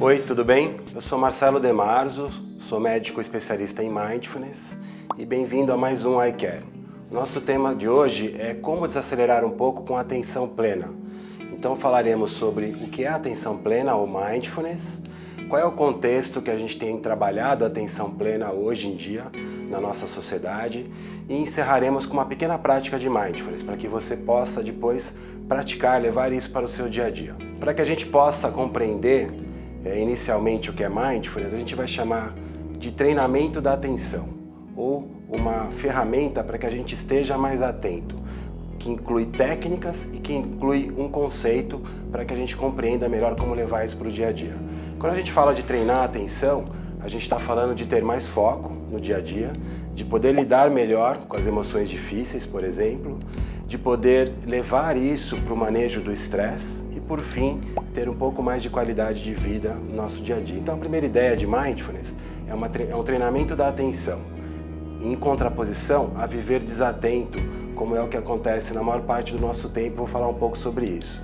Oi, tudo bem? Eu sou Marcelo De Marzo, sou médico especialista em Mindfulness e bem-vindo a mais um iCare. Nosso tema de hoje é como desacelerar um pouco com a atenção plena. Então falaremos sobre o que é a atenção plena ou Mindfulness, qual é o contexto que a gente tem trabalhado a atenção plena hoje em dia na nossa sociedade e encerraremos com uma pequena prática de Mindfulness para que você possa depois praticar, levar isso para o seu dia a dia. Para que a gente possa compreender inicialmente o que é Mindfulness, a gente vai chamar de treinamento da atenção ou uma ferramenta para que a gente esteja mais atento, que inclui técnicas e que inclui um conceito para que a gente compreenda melhor como levar isso para o dia a dia. Quando a gente fala de treinar a atenção, a gente está falando de ter mais foco no dia a dia, de poder lidar melhor com as emoções difíceis, por exemplo, de poder levar isso para o manejo do estresse e, por fim, ter um pouco mais de qualidade de vida no nosso dia a dia. Então, a primeira ideia de Mindfulness é um treinamento da atenção, em contraposição a viver desatento, como é o que acontece na maior parte do nosso tempo. Vou falar um pouco sobre isso.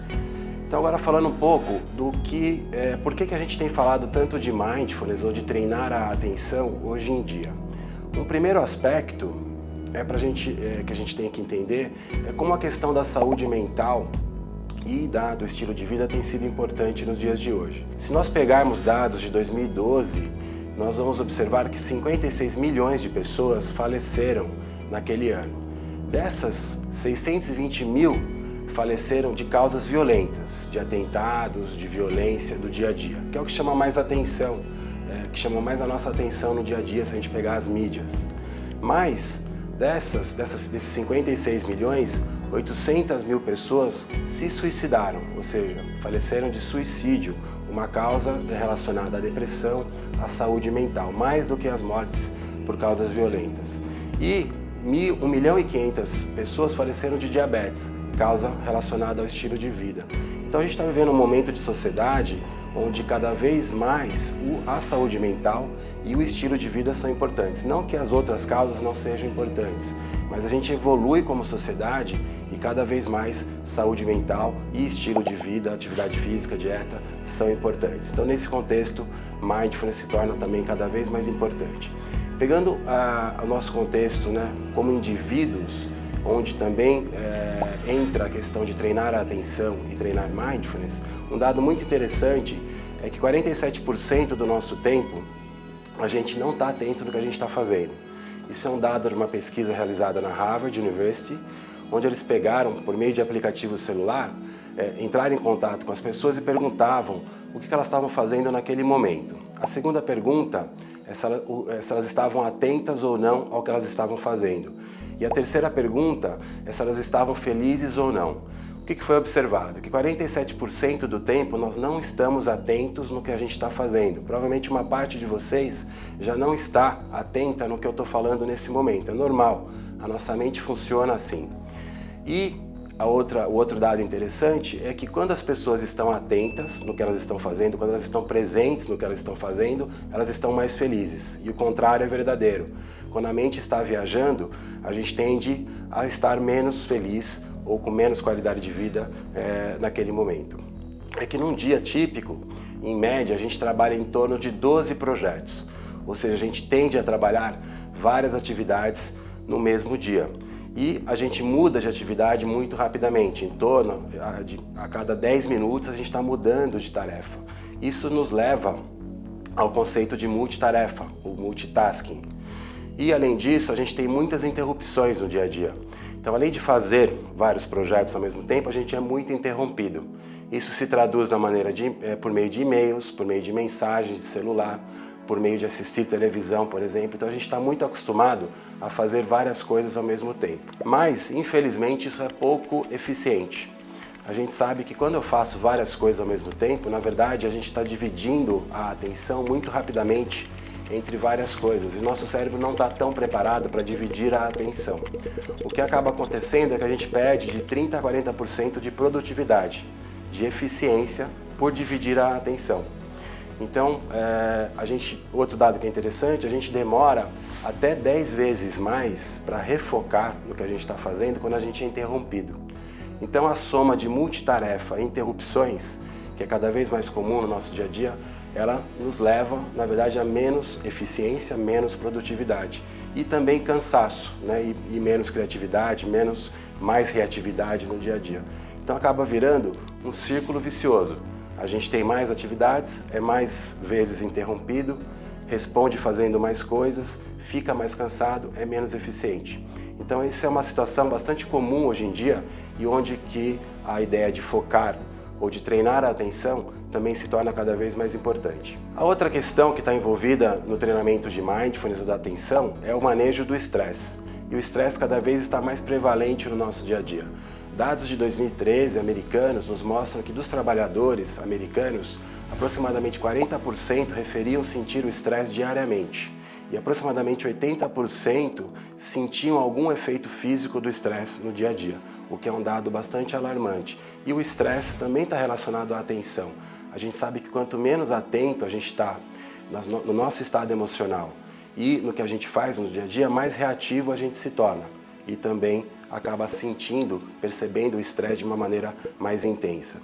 Então, agora falando um pouco do que, por que a gente tem falado tanto de Mindfulness ou de treinar a atenção hoje em dia. Um primeiro aspecto que a gente tem que entender é como a questão da saúde mental e do estilo de vida tem sido importante nos dias de hoje. Se nós pegarmos dados de 2012, nós vamos observar que 56 milhões de pessoas faleceram naquele ano. Dessas, 620 mil faleceram de causas violentas, de atentados, de violência do dia a dia, que é o que chama mais atenção, que chama mais a nossa atenção no dia a dia se a gente pegar as mídias. Mas desses 56 milhões, 800 mil pessoas se suicidaram, ou seja, faleceram de suicídio, uma causa relacionada à depressão, à saúde mental, mais do que as mortes por causas violentas. E 1,5 milhão pessoas faleceram de diabetes, causa relacionada ao estilo de vida. Então a gente está vivendo um momento de sociedade onde cada vez mais a saúde mental e o estilo de vida são importantes. Não que as outras causas não sejam importantes, mas a gente evolui como sociedade e cada vez mais saúde mental e estilo de vida, atividade física, dieta são importantes. Então nesse contexto, Mindfulness se torna também cada vez mais importante. Pegando o nosso contexto, como indivíduos, onde também entra a questão de treinar a atenção e treinar Mindfulness, um dado muito interessante é que 47% do nosso tempo a gente não está atento no que a gente está fazendo. Isso é um dado de uma pesquisa realizada na Harvard University, onde eles pegaram, por meio de aplicativo celular, entraram em contato com as pessoas e perguntavam o que elas estavam fazendo naquele momento. A segunda pergunta é se elas estavam atentas ou não ao que elas estavam fazendo. E a terceira pergunta é se elas estavam felizes ou não. O que foi observado? Que 47% do tempo nós não estamos atentos no que a gente está fazendo. Provavelmente uma parte de vocês já não está atenta no que eu estou falando nesse momento. É normal, a nossa mente funciona assim. E o outro dado interessante é que quando as pessoas estão atentas no que elas estão fazendo, quando elas estão presentes no que elas estão fazendo, elas estão mais felizes. E o contrário é verdadeiro. Quando a mente está viajando, a gente tende a estar menos feliz ou com menos qualidade de vida naquele momento. É que num dia típico, em média, a gente trabalha em torno de 12 projetos. Ou seja, a gente tende a trabalhar várias atividades no mesmo dia. E a gente muda de atividade muito rapidamente, em torno a cada 10 minutos a gente está mudando de tarefa. Isso nos leva ao conceito de multitarefa, o multitasking. E além disso, a gente tem muitas interrupções no dia a dia. Então, além de fazer vários projetos ao mesmo tempo, a gente é muito interrompido. Isso se traduz por meio de e-mails, por meio de mensagens de celular, por meio de assistir televisão, por exemplo. Então a gente está muito acostumado a fazer várias coisas ao mesmo tempo. Mas, infelizmente, isso é pouco eficiente. A gente sabe que quando eu faço várias coisas ao mesmo tempo, na verdade, a gente está dividindo a atenção muito rapidamente entre várias coisas. E nosso cérebro não está tão preparado para dividir a atenção. O que acaba acontecendo é que a gente perde de 30% a 40% de produtividade, de eficiência, por dividir a atenção. Então, outro dado que é interessante, a gente demora até 10 vezes mais para refocar no que a gente está fazendo quando a gente é interrompido. Então, a soma de multitarefa e interrupções que é cada vez mais comum no nosso dia a dia, ela nos leva, na verdade, a menos eficiência, menos produtividade e também cansaço, né? E menos criatividade, mais reatividade no dia a dia. Então acaba virando um círculo vicioso. A gente tem mais atividades, é mais vezes interrompido, responde fazendo mais coisas, fica mais cansado, é menos eficiente. Então isso é uma situação bastante comum hoje em dia e onde que a ideia de focar ou de treinar a atenção também se torna cada vez mais importante. A outra questão que está envolvida no treinamento de mindfulness ou da atenção é o manejo do estresse. E o estresse cada vez está mais prevalente no nosso dia a dia. Dados de 2013 americanos nos mostram que dos trabalhadores americanos, aproximadamente 40% referiam sentir o estresse diariamente e aproximadamente 80% sentiam algum efeito físico do estresse no dia a dia, o que é um dado bastante alarmante. E o estresse também está relacionado à atenção. A gente sabe que quanto menos atento a gente está no nosso estado emocional e no que a gente faz no dia a dia, mais reativo a gente se torna e também acaba sentindo, percebendo o estresse de uma maneira mais intensa.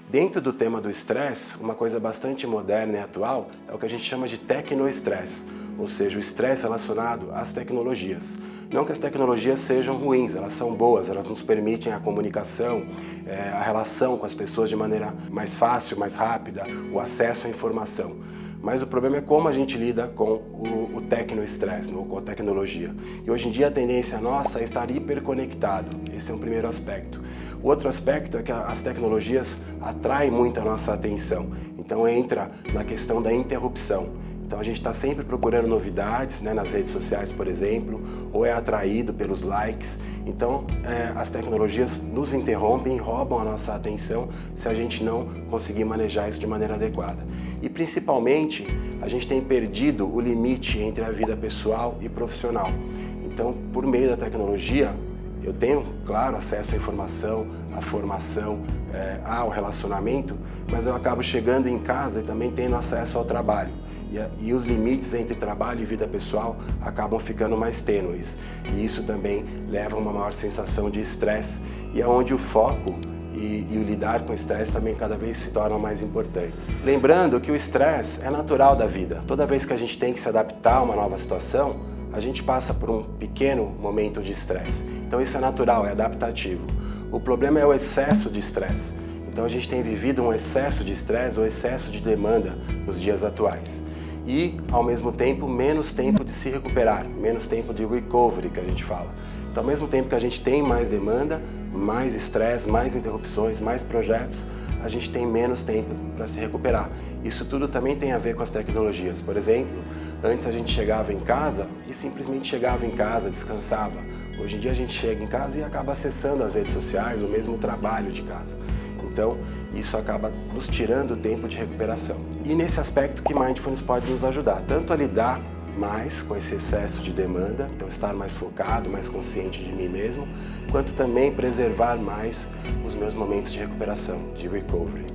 Dentro do tema do estresse, uma coisa bastante moderna e atual é o que a gente chama de tecnoestresse, ou seja, o estresse relacionado às tecnologias. Não que as tecnologias sejam ruins, elas são boas, elas nos permitem a comunicação, a relação com as pessoas de maneira mais fácil, mais rápida, o acesso à informação. Mas o problema é como a gente lida com o tecnoestresse, ou com a tecnologia. E hoje em dia a tendência nossa é estar hiperconectado. Esse é um primeiro aspecto. O outro aspecto é que as tecnologias atraem muito a nossa atenção. Então entra na questão da interrupção. Então a gente está sempre procurando novidades, né, nas redes sociais, por exemplo, ou é atraído pelos likes. Então as tecnologias nos interrompem, roubam a nossa atenção se a gente não conseguir manejar isso de maneira adequada. E principalmente a gente tem perdido o limite entre a vida pessoal e profissional. Então, por meio da tecnologia, eu tenho, claro, acesso à informação, à formação, ao relacionamento, mas eu acabo chegando em casa e também tendo acesso ao trabalho. E os limites entre trabalho e vida pessoal acabam ficando mais tênues. E isso também leva a uma maior sensação de estresse e é onde o foco e o lidar com o estresse também cada vez se tornam mais importantes. Lembrando que o estresse é natural da vida. Toda vez que a gente tem que se adaptar a uma nova situação, a gente passa por um pequeno momento de estresse. Então isso é natural, é adaptativo. O problema é o excesso de estresse. Então a gente tem vivido um excesso de estresse ou excesso de demanda nos dias atuais. E, ao mesmo tempo, menos tempo de se recuperar, menos tempo de recovery, que a gente fala. Então, ao mesmo tempo que a gente tem mais demanda, mais estresse, mais interrupções, mais projetos, a gente tem menos tempo para se recuperar. Isso tudo também tem a ver com as tecnologias. Por exemplo, antes a gente chegava em casa e simplesmente chegava em casa, descansava. Hoje em dia a gente chega em casa e acaba acessando as redes sociais, o mesmo trabalho de casa. Então, isso acaba nos tirando o tempo de recuperação. E nesse aspecto que Mindfulness pode nos ajudar, tanto a lidar mais com esse excesso de demanda, então estar mais focado, mais consciente de mim mesmo, quanto também preservar mais os meus momentos de recuperação, de recovery.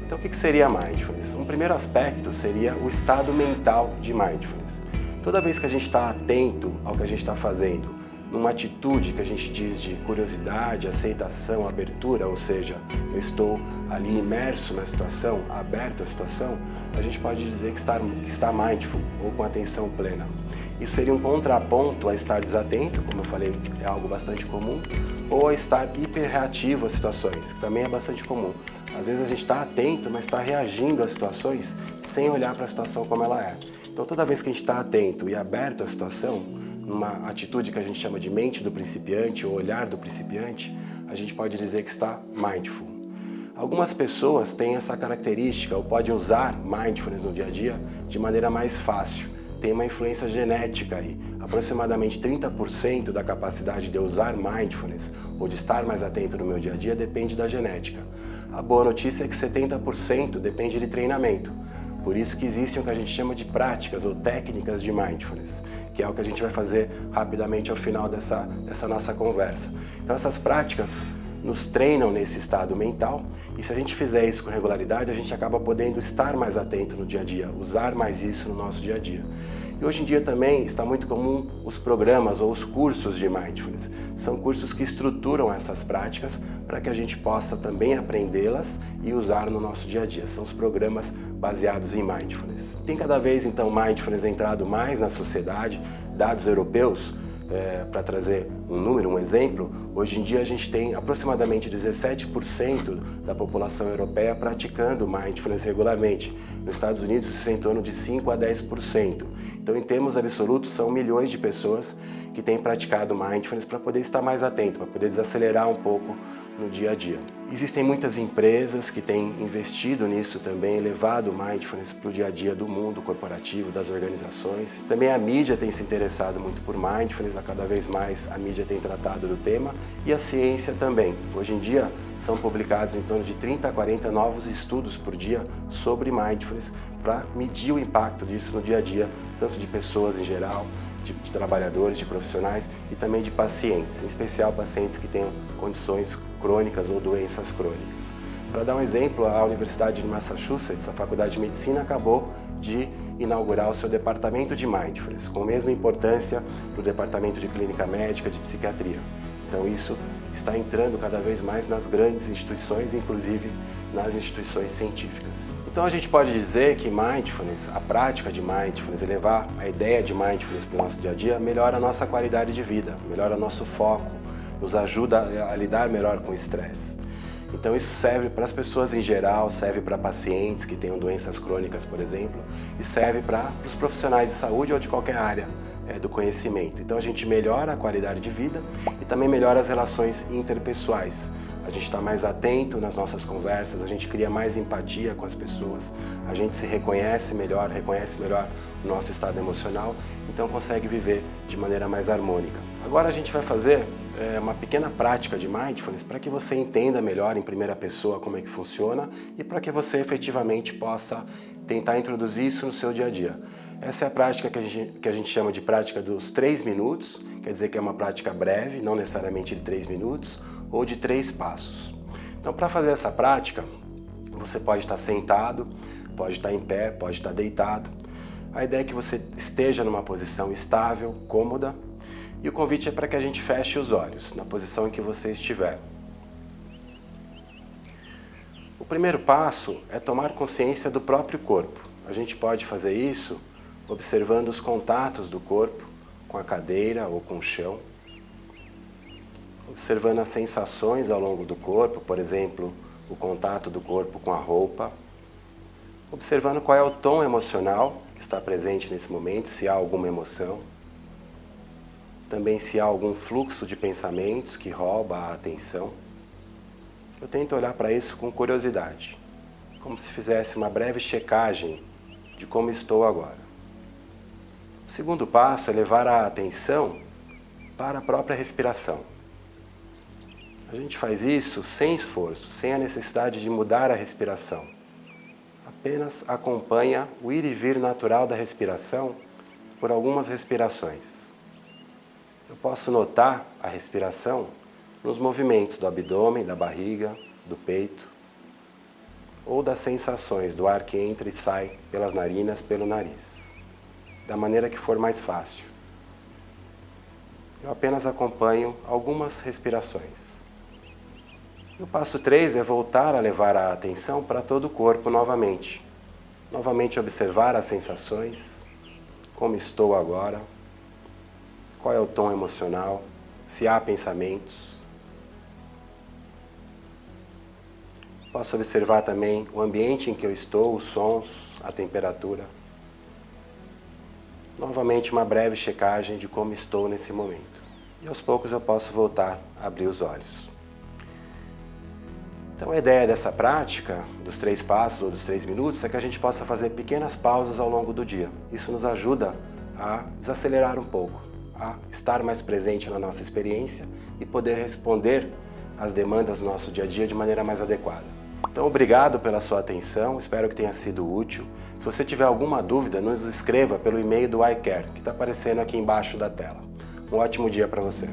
Então, o que seria Mindfulness? Um primeiro aspecto seria o estado mental de Mindfulness. Toda vez que a gente está atento ao que a gente está fazendo, numa atitude que a gente diz de curiosidade, aceitação, abertura, ou seja, eu estou ali imerso na situação, aberto à situação, a gente pode dizer que está mindful ou com atenção plena. Isso seria um contraponto a estar desatento, como eu falei, é algo bastante comum, ou a estar hiperreativo às situações, que também é bastante comum. Às vezes a gente está atento, mas está reagindo às situações sem olhar para a situação como ela é. Então toda vez que a gente está atento e aberto à situação, numa atitude que a gente chama de mente do principiante ou olhar do principiante, a gente pode dizer que está mindful. Algumas pessoas têm essa característica ou podem usar mindfulness no dia a dia de maneira mais fácil. Tem uma influência genética aí. Aproximadamente 30% da capacidade de eu usar mindfulness ou de estar mais atento no meu dia a dia depende da genética. A boa notícia é que 70% depende de treinamento. Por isso que existem o que a gente chama de práticas ou técnicas de mindfulness, que é o que a gente vai fazer rapidamente ao final dessa nossa conversa. Então essas práticas nos treinam nesse estado mental e se a gente fizer isso com regularidade, a gente acaba podendo estar mais atento no dia a dia, usar mais isso no nosso dia a dia. E hoje em dia também está muito comum os programas ou os cursos de Mindfulness. São cursos que estruturam essas práticas para que a gente possa também aprendê-las e usar no nosso dia a dia. São os programas baseados em Mindfulness. Tem cada vez então Mindfulness entrado mais na sociedade, dados europeus, para trazer um número, um exemplo, hoje em dia a gente tem aproximadamente 17% da população europeia praticando Mindfulness regularmente. Nos Estados Unidos isso é em torno de 5 a 10%. Então, em termos absolutos, são milhões de pessoas que têm praticado Mindfulness para poder estar mais atento, para poder desacelerar um pouco no dia a dia. Existem muitas empresas que têm investido nisso também, levado o Mindfulness para o dia a dia do mundo corporativo, das organizações. Também a mídia tem se interessado muito por Mindfulness, cada vez mais a mídia tem tratado do tema, e a ciência também. Hoje em dia são publicados em torno de 30 a 40 novos estudos por dia sobre Mindfulness para medir o impacto disso no dia a dia, tanto de pessoas em geral, de trabalhadores, de profissionais e também de pacientes, em especial pacientes que tenham condições crônicas ou doenças crônicas. Para dar um exemplo, a Universidade de Massachusetts, a Faculdade de Medicina, acabou de inaugurar o seu departamento de Mindfulness, com a mesma importância do departamento de clínica médica, de psiquiatria. Então isso está entrando cada vez mais nas grandes instituições, inclusive nas instituições científicas. Então a gente pode dizer que Mindfulness, a prática de Mindfulness, levar a ideia de Mindfulness para o nosso dia a dia, melhora a nossa qualidade de vida, melhora nosso foco, nos ajuda a lidar melhor com o estresse. Então isso serve para as pessoas em geral, serve para pacientes que tenham doenças crônicas, por exemplo, e serve para os profissionais de saúde ou de qualquer área do conhecimento. Então a gente melhora a qualidade de vida e também melhora as relações interpessoais. A gente está mais atento nas nossas conversas, a gente cria mais empatia com as pessoas, a gente se reconhece melhor o nosso estado emocional, então consegue viver de maneira mais harmônica. Agora a gente vai fazer uma pequena prática de Mindfulness para que você entenda melhor em primeira pessoa como é que funciona e para que você efetivamente possa tentar introduzir isso no seu dia a dia. Essa é a prática que a gente chama de prática dos 3 minutos, quer dizer que é uma prática breve, não necessariamente de 3 minutos, ou de 3 passos. Então, para fazer essa prática, você pode estar sentado, pode estar em pé, pode estar deitado. A ideia é que você esteja numa posição estável, cômoda, e o convite é para que a gente feche os olhos, na posição em que você estiver. O primeiro passo é tomar consciência do próprio corpo. A gente pode fazer isso observando os contatos do corpo com a cadeira ou com o chão, observando as sensações ao longo do corpo, por exemplo, o contato do corpo com a roupa, observando qual é o tom emocional que está presente nesse momento, se há alguma emoção, também se há algum fluxo de pensamentos que rouba a atenção. Eu tento olhar para isso com curiosidade, como se fizesse uma breve checagem de como estou agora. O segundo passo é levar a atenção para a própria respiração. A gente faz isso sem esforço, sem a necessidade de mudar a respiração. Apenas acompanha o ir e vir natural da respiração por algumas respirações. Eu posso notar a respiração nos movimentos do abdômen, da barriga, do peito, ou das sensações do ar que entra e sai pelas narinas, pelo nariz, da maneira que for mais fácil. Eu apenas acompanho algumas respirações. O passo 3 é voltar a levar a atenção para todo o corpo novamente. Novamente observar as sensações, como estou agora, qual é o tom emocional, se há pensamentos. Posso observar também o ambiente em que eu estou, os sons, a temperatura. Novamente uma breve checagem de como estou nesse momento. E aos poucos eu posso voltar a abrir os olhos. Então a ideia dessa prática, dos 3 passos ou dos 3 minutos, é que a gente possa fazer pequenas pausas ao longo do dia. Isso nos ajuda a desacelerar um pouco, a estar mais presente na nossa experiência e poder responder às demandas do nosso dia a dia de maneira mais adequada. Então, obrigado pela sua atenção, espero que tenha sido útil. Se você tiver alguma dúvida, nos escreva pelo e-mail do iCare, que está aparecendo aqui embaixo da tela. Um ótimo dia para você.